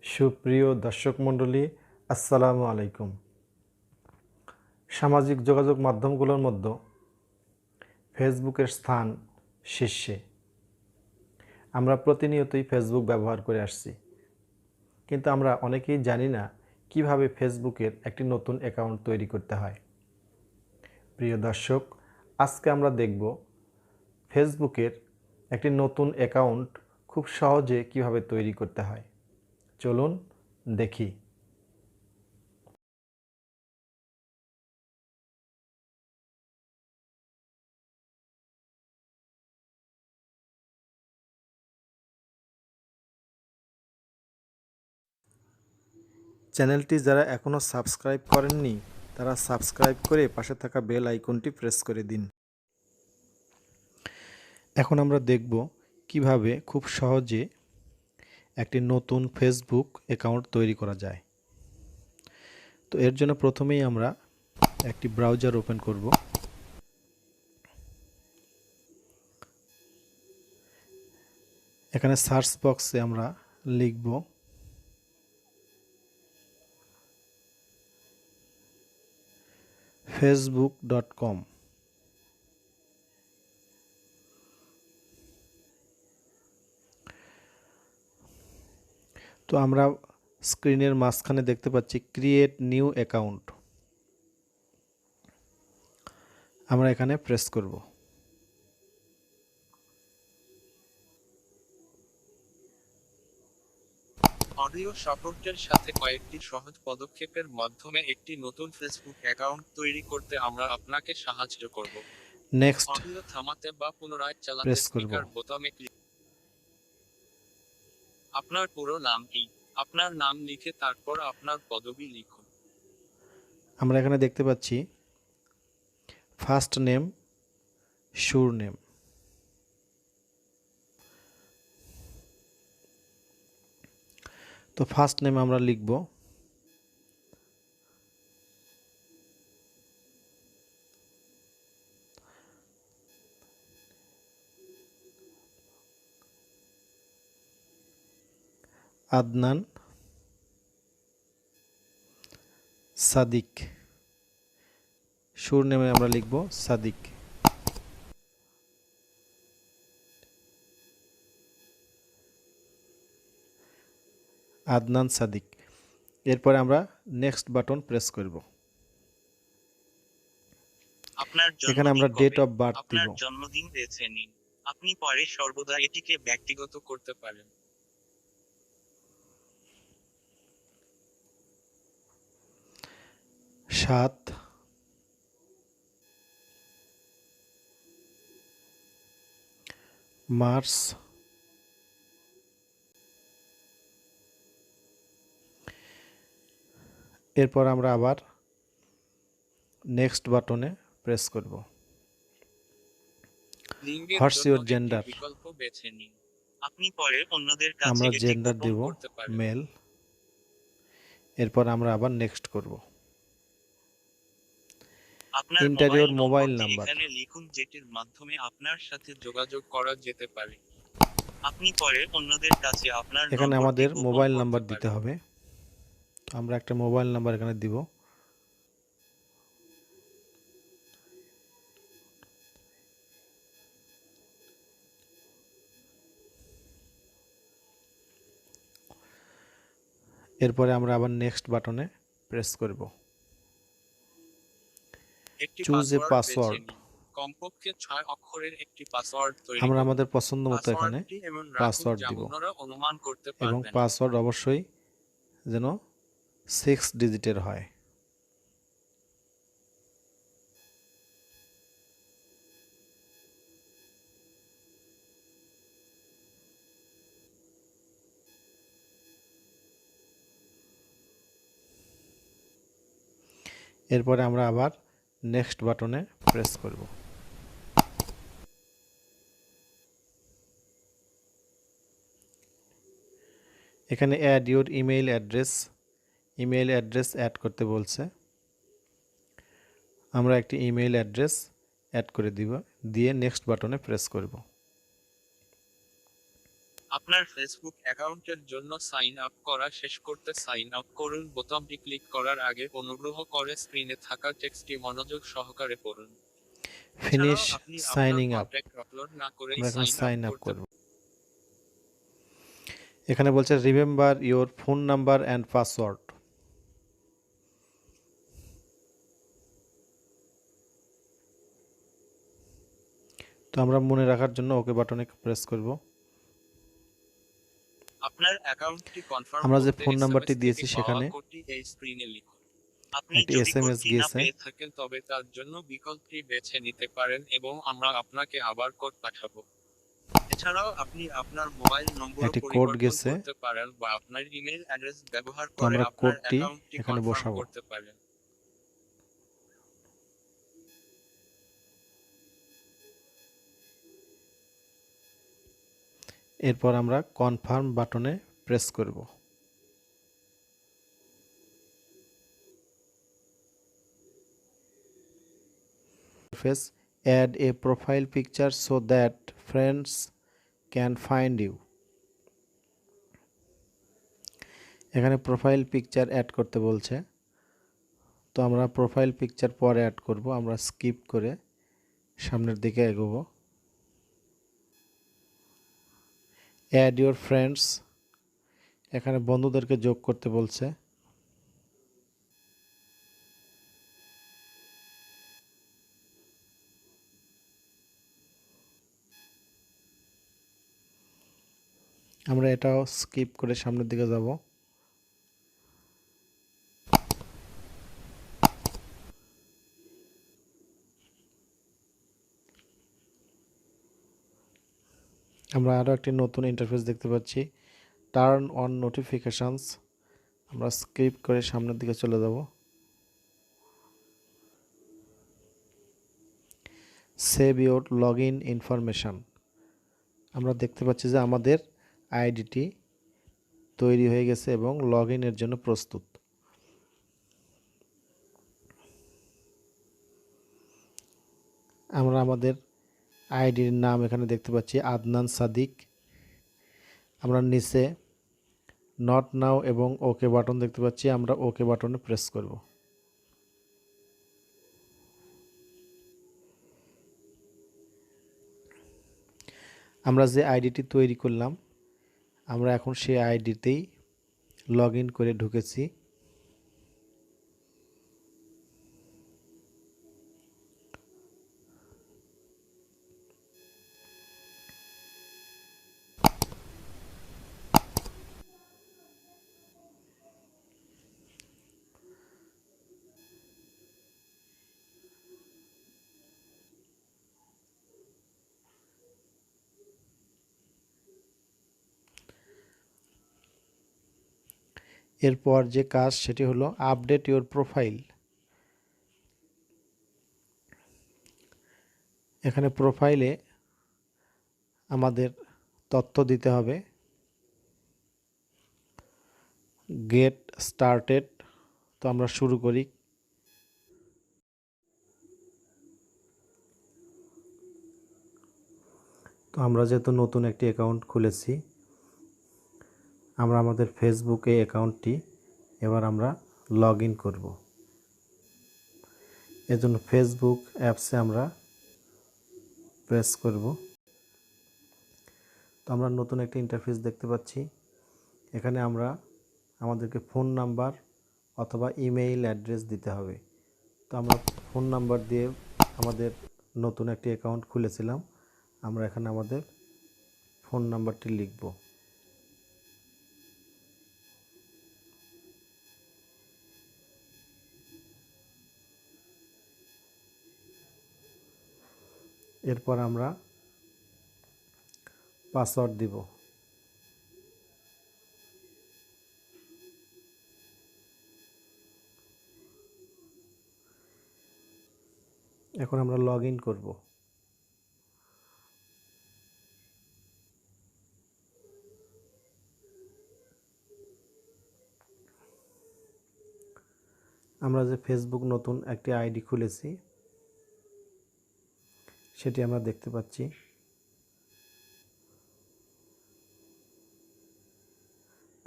সুপ্রিয় দর্শক মণ্ডলী, আসসালামু আলাইকুম। সামাজিক যোগাযোগ মাধ্যমগুলোর মধ্যে ফেসবুকের স্থান শীর্ষে। আমরা প্রতিনিয়তই ফেসবুক ব্যবহার করে আসছি, কিন্তু আমরা অনেকেই জানি না কিভাবে ফেসবুকের একটি নতুন অ্যাকাউন্ট তৈরি করতে হয়। প্রিয় দর্শক, আজকে আমরা দেখব ফেসবুকের একটি নতুন অ্যাকাউন্ট খুব সহজে কিভাবে তৈরি করতে হয়। চলুন দেখি। চ্যানেলটি যারা এখনও সাবস্ক্রাইব করেননি তারা সাবস্ক্রাইব করে পাশে থাকা বেল আইকনটি প্রেস করে দিন। এখন আমরা দেখব কিভাবে খুব সহজে একটি নতুন ফেসবুক অ্যাকাউন্ট তৈরি করা যায়। তো এর জন্য প্রথমেই আমরা একটি ব্রাউজার ওপেন করব। এখানে সার্চ বক্সে আমরা লিখব facebook.com। তো আমরা স্ক্রিনের মাঝখানে দেখতে পাচ্ছি ক্রিয়েট নিউ অ্যাকাউন্ট। আমরা এখানে প্রেস করব। অডিও সাপোর্টের সাথে কয়েকটি সহজ পদক্ষেপের মাধ্যমে একটি নতুন ফেসবুক অ্যাকাউন্ট তৈরি করতে আমরা আপনাকে সাহায্য করব। নেক্সট অডিও থামাতে বা পুনরায় চালাতে প্রেস করব। স্পিকার বোতামে ক্লিক। আপনার পুরো নাম কি? আপনার নাম লিখে তারপর আপনার পদবি লিখুন। আমরা এখানে দেখতে পাচ্ছি ফার্স্ট নেম, সুর নেম। তো ফার্স্ট নেম আমরা লিখব আদনান সাদিক। সুর নেমে আমরা লিখব সাদিক। আদনান সাদিক। এরপরে আমরা নেক্সট বাটন প্রেস করব। এখানে আমরা ডেট অফ বার্থ দিব। আপনার জন্মদিন বেছে নিন। আপনি পরে সর্বদা এটিকে ব্যক্তিগত করতে পারেন। 7 মার্চ এরপর আমরা আবার নেক্সট বাটনে প্রেস করব। লিঙ্গের হোয়াটস জন্য ইউর একটি জেন্ডার? বিকল্প বেছে নিন। আপনি পরে অন্যদের কাছে আমরা এটি জেন্ডার গোপন দিব করতে পারেন। মেল। এরপর আমরা আবার নেক্সট করব। আপনার ইন্টারিয়র মোবাইল মোবাইল নাম্বার। এখানে লিখুন যেটির মাধ্যমে আপনার সাথে যোগাযোগ করা যেতে পারে। আপনি পরে অন্যদের কাছে আপনার এখানে নম্বরটি আমাদের গোপন মোবাইল করতে নাম্বার দিতে পারেন। হবে। আমরা একটা মোবাইল নাম্বার এখানে দিব। এরপরে আমরা আবার নেক্সট বাটনে প্রেস করব। একটি চুজ এ পাসওয়ার্ড বেছে পাসওয়ার্ড। নিন। কমপক্ষে 6 অক্ষরের একটি পাসওয়ার্ড তৈরি আমরা করুন। আমাদের পছন্দ মতো এখানে পাসওয়ার্ডটি এমন রাখুন পাসওয়ার্ড যা দিব অন্যরা অনুমান করতে এবং পারবে না। পাসওয়ার্ড অবশ্যই যেন 6 ডিজিটের হয়। এরপরে আমরা আবার নেক্সট বাটনে প্রেস করব। এখানে add your email address add করতে বলছে। আমরা একটি ইমেইল অ্যাড্রেস অ্যাড করে দিব, দিয়ে নেক্সট বাটনে প্রেস করব। আপনার ফেসবুক অ্যাকাউন্টের জন্য সাইন আপ করা শেষ করতে সাইন আপ করুন বোতামটি ক্লিক করার আগে অনুগ্রহ করে স্ক্রিনে থাকা টেক্সটটি মনোযোগ সহকারে পড়ুন। ফিনিশ এছাড়াও আপনি আপনার সাইনিং আপ। কন্ট্যাক্ট আপলোড না করেই আমরা এখানে সাইন আপ সাইন আপ করতে করব। এখানে বলছে remember your phone number and password. তো আমরা মনে রাখার জন্য ওকে বাটনে প্রেস করব। আপনার অ্যাকাউন্টটি কনফার্ম আমরা যে করতে ফোন নাম্বারটি এসএমএস থেকে দিয়েছি পাওয়া সেখানে কোডটি এই স্ক্রিনে লিখুন। আপনি একটি যদি এসএমএস কোডটি না গিয়েছে। পেয়ে থাকেন তবে তার জন্য বিকল্পটি বেছে নিতে পারেন এবং আমরা আপনাকে আবার কোড পাঠাবো। এছাড়াও আপনি আপনার মোবাইল নম্বরও একটি কোড পরিবর্তন গেছে। করতে পারেন বা আপনার ইমেল অ্যাড্রেস ব্যবহার তো করে আমরা আপনার কোডটি অ্যাকাউন্টটি এখানে কনফার্ম বসাবো। করতে পারেন। এরপর আমরা কনফার্ম বাটনে প্রেস করব। Face add a profile picture so that friends can find you. এখানে প্রোফাইল পিকচার অ্যাড করতে বলছে। তো আমরা প্রোফাইল পিকচার পরে অ্যাড করব। আমরা স্কিপ করে সামনের দিকে এগোবো। অ্যাড ইউর ফ্রেন্ডস, এখানে বন্ধুদেরকে যোগ করতে বলছে। আমরা এটাও স্কিপ করে সামনের দিকে যাব। আমরা আরও একটি নতুন ইন্টারফেস দেখতে পাচ্ছি, টার্ন অন নোটিফিকেশনস। আমরা স্কিপ করে সামনের দিকে চলে যাব। Save your log in information. আমরা দেখতে পাচ্ছি যে আমাদের আইডিটি তৈরি হয়ে গেছে এবং লগ ইনের জন্য প্রস্তুত। আমরা আমাদের আইডির নাম এখানে দেখতে পাচ্ছি আদনান সাদিক। আমরা নিচে নট নাও এবং ওকে বাটন দেখতে পাচ্ছি, আমরা ওকে বাটনে প্রেস করব। আমরা যে আইডিটি তৈরি করলাম, আমরা এখন সেই আইডিতেই লগ ইন করে ঢুকেছি। এরপর যে কাজ সেটি হলো আপডেট ইওর প্রোফাইল। এখানে প্রোফাইলে আমাদের তথ্য দিতে হবে। গেট স্টার্টেড, তো আমরা শুরু করি। তো আমরা যেহেতু নতুন একটি অ্যাকাউন্ট খুলেছি, আমরা আমাদের ফেসবুকে অ্যাকাউন্টটি এবার আমরা লগ ইন করব। এজন্য ফেসবুক অ্যাপসে আমরা প্রেস করব। তো আমরা নতুন একটি ইন্টারফেস দেখতে পাচ্ছি। এখানে আমরা আমাদেরকে ফোন নাম্বার অথবা ইমেইল অ্যাড্রেস দিতে হবে। তো আমরা ফোন নাম্বার দিয়ে আমাদের নতুন একটি অ্যাকাউন্ট খুলেছিলাম, আমরা এখানে আমাদের ফোন নাম্বারটি লিখব। এরপর আমরা পাসওয়ার্ড দিব। এখন আমরা লগ ইন করব। আমরা যে ফেসবুক নতুন একটি আইডি খুলেছি সেটি আমরা দেখতে পাচ্ছি।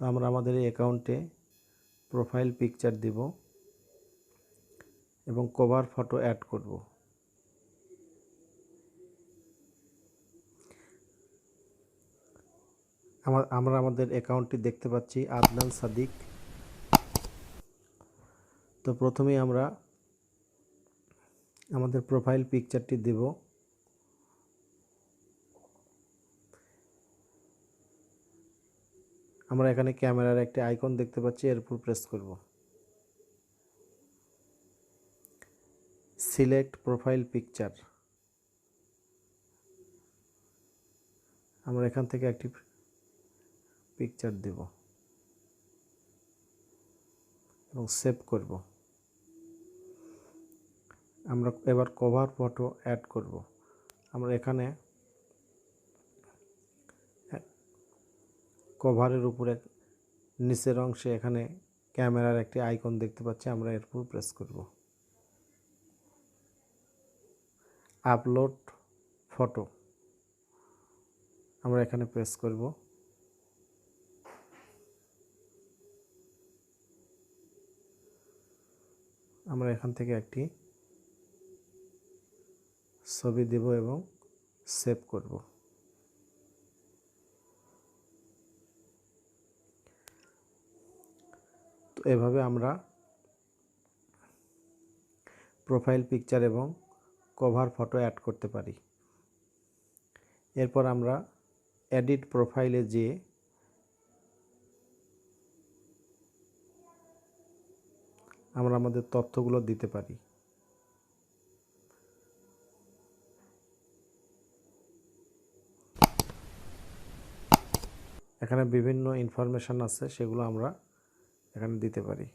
তো আমরা আমাদের এই অ্যাকাউন্টে প্রোফাইল পিকচার দিব এবং কভার ফটো অ্যাড করব। আমরা আমাদের অ্যাকাউন্টটি দেখতে পাচ্ছি আদনান সাদিক। তো প্রথমেই আমরা আমাদের প্রোফাইল পিকচারটি দেব। আমরা এখানে ক্যামেরার একটি আইকন দেখতে পাচ্ছি, এর উপর প্রেস করব। সিলেক্ট প্রোফাইল পিকচার, আমরা এখান থেকে একটি পিকচার দেব এবং সেভ করব। আমরা এবার কভার ফটো অ্যাড করব। আমরা এখানে কভারের উপরে নিচের অংশে এখানে ক্যামেরার একটি আইকন দেখতে পাচ্ছি, আমরা এর উপর প্রেস করব। আপলোড ফটো, আমরা এখানে প্রেস করব। আমরা এখান থেকে একটি ছবি দেব এবং সেভ করব। তো এভাবে আমরা প্রোফাইল পিকচার এবং কভার ফটো অ্যাড করতে পারি। এরপর আমরা এডিট প্রোফাইলে যেয়ে আমরা আমাদের তথ্যগুলো দিতে পারি। এখানে বিভিন্ন ইনফরমেশন আছে, সেগুলো আমরা এখানে দিতে পারি।